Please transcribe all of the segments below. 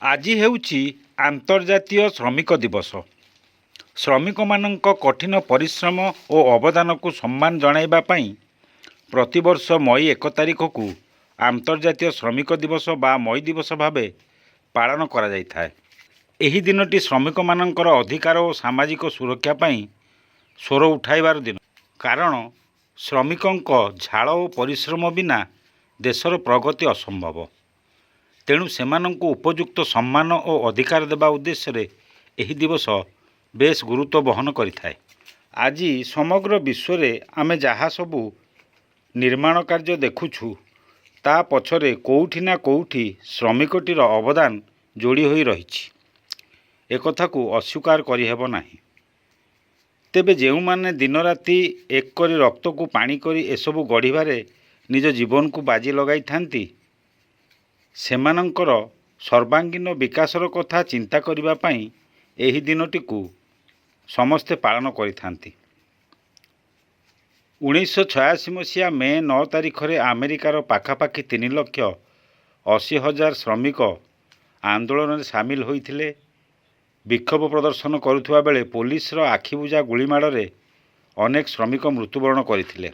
ଆଜି ହେଉଛି ଆନ୍ତର୍ଜାତୀୟ ଶ୍ରମିକ ଦିବସ। ଶ୍ରମିକମାନଙ୍କ କଠିନ ପରିଶ୍ରମ ଓ ଅବଦାନକୁ ସମ୍ମାନ ଜଣାଇବା ପାଇଁ ପ୍ରତିବର୍ଷ ମଇ 1 ତାରିଖକୁ ଆନ୍ତର୍ଜାତୀୟ ଶ୍ରମିକ ଦିବସ ବା ମଇ ଦିବସ ଭାବେ ପାଳନ କରାଯାଇଥାଏ। ଏହି ଦିନଟି ଶ୍ରମିକମାନଙ୍କର ଅଧିକାର ଓ ସାମାଜିକ ସୁରକ୍ଷା ପାଇଁ ସ୍ୱର ଉଠାଇବାର ଦିନ। କାରଣ ଶ୍ରମିକଙ୍କ ଝାଳ ଓ ପରିଶ୍ରମ ବିନା ଦେଶର ପ୍ରଗତି ଅସମ୍ଭବ। ତେଣୁ ସେମାନଙ୍କୁ ଉପଯୁକ୍ତ ସମ୍ମାନ ଓ ଅଧିକାର ଦେବା ଉଦ୍ଦେଶ୍ୟରେ ଏହି ଦିବସ ବେଶ ଗୁରୁତ୍ୱ ବହନ କରିଥାଏ। ଆଜି ସମଗ୍ର ବିଶ୍ୱରେ ଆମେ ଯାହା ସବୁ ନିର୍ମାଣ କାର୍ଯ୍ୟ ଦେଖୁଛୁ, ତା ପଛରେ କେଉଁଠି ନା କେଉଁଠି ଶ୍ରମିକଟିର ଅବଦାନ ଯୋଡ଼ି ହୋଇ ରହିଛି। ଏକଥାକୁ ଅସ୍ୱୀକାର କରିହେବ ନାହିଁ। ତେବେ ଯେଉଁମାନେ ଦିନରାତି ଏକ କରି ରକ୍ତକୁ ପାଣି କରି ଏସବୁ ଗଢ଼ିବାରେ ନିଜ ଜୀବନକୁ ବାଜି ଲଗାଇଥାନ୍ତି, ସେମାନଙ୍କର ସର୍ବାଙ୍ଗୀନ ବିକାଶର କଥା ଚିନ୍ତା କରିବା ପାଇଁ ଏହି ଦିନଟିକୁ ସମସ୍ତେ ପାଳନ କରିଥାନ୍ତି। 1986 ମସିହା ମେ 9 ତାରିଖରେ ଆମେରିକାର ପାଖାପାଖି 3,80,000 ଶ୍ରମିକ ଆନ୍ଦୋଳନରେ ସାମିଲ ହୋଇଥିଲେ। ବିକ୍ଷୋଭ ପ୍ରଦର୍ଶନ କରୁଥିବା ବେଳେ ପୋଲିସର ଆଖିବୁଜା ଗୁଳିମାଡ଼ରେ ଅନେକ ଶ୍ରମିକ ମୃତ୍ୟୁବରଣ କରିଥିଲେ।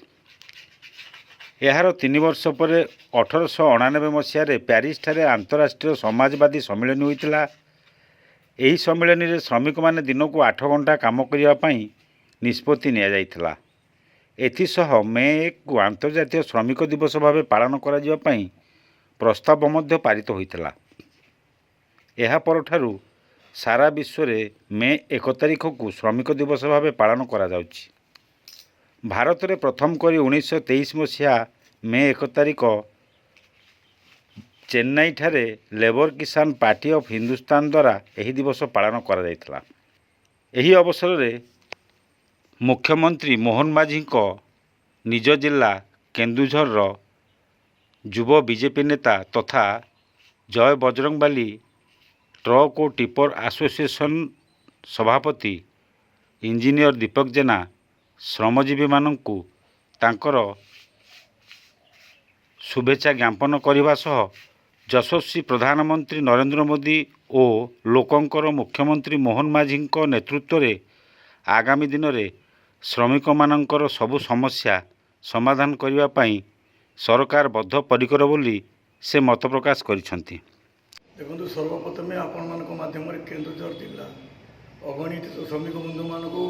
ଏହାର 3 ବର୍ଷ ପରେ 1899 ମସିହାରେ ପ୍ୟାରିସଠାରେ ଆନ୍ତଃରାଷ୍ଟ୍ରୀୟ ସମାଜବାଦୀ ସମ୍ମିଳନୀ ହୋଇଥିଲା। ଏହି ସମ୍ମିଳନୀରେ ଶ୍ରମିକମାନେ ଦିନକୁ 8 ଘଣ୍ଟା କାମ କରିବା ପାଇଁ ନିଷ୍ପତ୍ତି ନିଆଯାଇଥିଲା। ଏଥିସହ ମେ 1କୁ ଆନ୍ତର୍ଜାତୀୟ ଶ୍ରମିକ ଦିବସ ଭାବେ ପାଳନ କରାଯିବା ପାଇଁ ପ୍ରସ୍ତାବ ମଧ୍ୟ ପାରିତ ହୋଇଥିଲା। ଏହା ପରଠାରୁ ସାରା ବିଶ୍ୱରେ ମେ 1 ତାରିଖକୁ ଶ୍ରମିକ ଦିବସ ଭାବେ ପାଳନ କରାଯାଉଛି। ଭାରତରେ ପ୍ରଥମ କରି 1923 ମସିହା ମେ 1 ତାରିଖ ଚେନ୍ନାଇଠାରେ labour Kisan party of Hindustan ଦ୍ୱାରା ଏହି ଦିବସ ପାଳନ କରାଯାଇଥିଲା। ଏହି ଅବସରରେ ମୁଖ୍ୟମନ୍ତ୍ରୀ ମୋହନ ମାଝୀଙ୍କ ନିଜ ଜିଲ୍ଲା କେନ୍ଦୁଝରର ଯୁବ ବିଜେପି ନେତା ତଥା ଜୟ ବଜରଙ୍ଗବାଲି ଟ୍ରକ୍ ଓ ଟିପର ଆସୋସିଏସନ ସଭାପତି ଇଞ୍ଜିନିୟର ଦୀପକ ଜେନା ଶ୍ରମଜୀବୀମାନଙ୍କୁ ତାଙ୍କର ଶୁଭେଚ୍ଛା ଜ୍ଞାପନ କରିବା ସହ ଯଶସ୍ୱୀ ପ୍ରଧାନମନ୍ତ୍ରୀ ନରେନ୍ଦ୍ର ମୋଦି ଓ ଲୋକଙ୍କର ମୁଖ୍ୟମନ୍ତ୍ରୀ ମୋହନ ମାଝୀଙ୍କ ନେତୃତ୍ୱରେ ଆଗାମୀ ଦିନରେ ଶ୍ରମିକମାନଙ୍କର ସବୁ ସମସ୍ୟା ସମାଧାନ କରିବା ପାଇଁ ସରକାର ବଦ୍ଧପରିକର ବୋଲି ସେ ମତ ପ୍ରକାଶ କରିଛନ୍ତି। ଦେଖନ୍ତୁ, ସର୍ବପ୍ରଥମେ ଆପଣମାନଙ୍କ ମାଧ୍ୟମରେ କେନ୍ଦୁଝର ଜିଲ୍ଲା ଅଗଣିତ ଶ୍ରମିକ ବନ୍ଧୁମାନଙ୍କୁ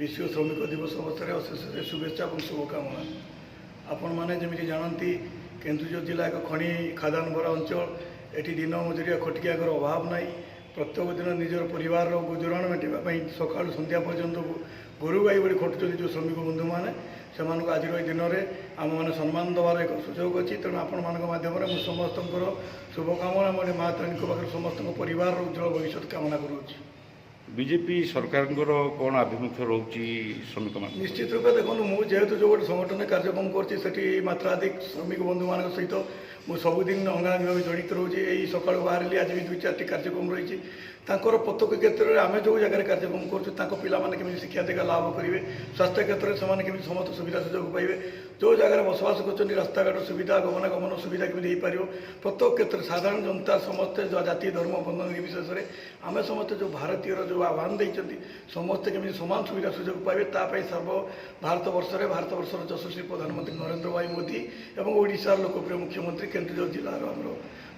ବିଶ୍ୱ ଶ୍ରମିକ ଦିବସ ଅବସରରେ ଅଶେଷ ଶୁଭେଚ୍ଛା ଏବଂ ଶୁଭକାମନା। ଆପଣମାନେ ଯେମିତି ଜାଣନ୍ତି, କେନ୍ଦୁଝର ଜିଲ୍ଲା ଏକ ଖଣି ଖାଦାନ ଭରା ଅଞ୍ଚଳ। ଏଠି ଦିନ ମଜୁରିଆ ଖଟିକିଆଙ୍କର ଅଭାବ ନାହିଁ। ପ୍ରତ୍ୟେକ ଦିନ ନିଜର ପରିବାରର ଗୁଜୁରାଣ ମେଣ୍ଟିବା ପାଇଁ ସକାଳୁ ସନ୍ଧ୍ୟା ପର୍ଯ୍ୟନ୍ତ ଗୋରୁ ଗାଈ ଭଳି ଖଟୁଛନ୍ତି ଯେଉଁ ଶ୍ରମିକ ବନ୍ଧୁମାନେ, ସେମାନଙ୍କୁ ଆଜିର ଏହି ଦିନରେ ଆମମାନେ ସମ୍ମାନ ଦେବାର ଏକ ସୁଯୋଗ ଅଛି। ତେଣୁ ଆପଣମାନଙ୍କ ମାଧ୍ୟମରେ ମୁଁ ସମସ୍ତଙ୍କର ଶୁଭକାମନା ମୋ ମା ତାରିଣୀଙ୍କ ପାଖରେ ସମସ୍ତଙ୍କ ପରିବାରର ଉଜ୍ଜଳ ଭବିଷ୍ୟତ କାମନା କରୁଅଛି। ବିଜେପି ସରକାରଙ୍କର କ'ଣ ଆଭିମୁଖ୍ୟ ରହୁଛି ଶ୍ରମିକମାନେ? ନିଶ୍ଚିତ ରୂପେ ଦେଖନ୍ତୁ, ମୁଁ ଯେହେତୁ ଯେଉଁ ଗୋଟେ ସଂଗଠନରେ କାର୍ଯ୍ୟକ୍ରମ କରୁଛି, ସେଠି ମାତ୍ରାଧିକ ଶ୍ରମିକ ବନ୍ଧୁମାନଙ୍କ ସହିତ ମୁଁ ସବୁଦିନ ଅଙ୍ଗାଙ୍ଗୀ ଭାବେ ଜଡ଼ିତ ରହୁଛି। ଏଇ ସକାଳୁ ବାହାରିଲି, ଆଜି ବି 2-4ଟି କାର୍ଯ୍ୟକ୍ରମ ରହିଛି। ତାଙ୍କର ପ୍ରତ୍ୟେକ କ୍ଷେତ୍ରରେ ଆମେ ଯେଉଁ ଜାଗାରେ କାର୍ଯ୍ୟକ୍ରମ କରୁଛୁ, ତାଙ୍କ ପିଲାମାନେ କେମିତି ଶିକ୍ଷା ଦୀକ୍ଷା ଲାଭ କରିବେ, ସ୍ୱାସ୍ଥ୍ୟ କ୍ଷେତ୍ରରେ ସେମାନେ କେମିତି ସମସ୍ତ ସୁବିଧା ସୁଯୋଗ ପାଇବେ, ଯେଉଁ ଜାଗାରେ ବସବାସ କରୁଛନ୍ତି ରାସ୍ତାଘାଟ ସୁବିଧା, ଗମନାଗମନ ସୁବିଧା କେମିତି ହେଇପାରିବ, ପ୍ରତ୍ୟେକ କ୍ଷେତ୍ରରେ ସାଧାରଣ ଜନତା ସମସ୍ତେ ଜାତି ଧର୍ମ ବନ୍ଧନ ନିର୍ବିଶେଷରେ ଆମେ ସମସ୍ତେ ଯେଉଁ ଭାରତୀୟର ଯେଉଁ ଆହ୍ୱାନ ଦେଇଛନ୍ତି, ସମସ୍ତେ କେମିତି ସମାନ ସୁବିଧା ସୁଯୋଗ ପାଇବେ, ତା ପାଇଁ ଭାରତବର୍ଷର ଯଶସ୍ୱୀ ପ୍ରଧାନମନ୍ତ୍ରୀ ନରେନ୍ଦ୍ର ଭାଇ ମୋଦି ଏବଂ ଓଡ଼ିଶାର ଲୋକପ୍ରିୟ ମୁଖ୍ୟମନ୍ତ୍ରୀ କେନ୍ଦୁଝର ଜିଲ୍ଲାର ଆମର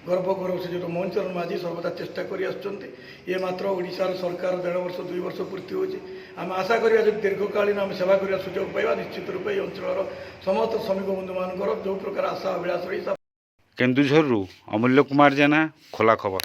ଗର୍ବ ଶ୍ରୀଯୁକ୍ତ ମୋହନ ଚରଣ ମାଝୀ ସର୍ବଦା ଚେଷ୍ଟା କରି ଆସୁଛନ୍ତି। ଏ ମାତ୍ର ଓଡ଼ିଶାର ସରକାର 1.5 ବର୍ଷ 2 ବର୍ଷ ପୂର୍ତ୍ତି ହେଉଛି। ଆମେ ଆଶା କରିବା ଯଦି ଦୀର୍ଘକାଳୀନ ଆମେ ସେବା କରିବା ସୁଯୋଗ ପାଇବା, ନିଶ୍ଚିତ ରୂପେ ଏହି ଅଞ୍ଚଳର ସମସ୍ତ ଶ୍ରମିକ ବନ୍ଧୁମାନଙ୍କର ଯେଉଁ ପ୍ରକାର ଆଶା ଅଭିଳାଷ ରହି। କେନ୍ଦୁଝରରୁ ଅମୂଲ୍ୟ କୁମାର ଜେନା, ଖୋଲା ଖବର।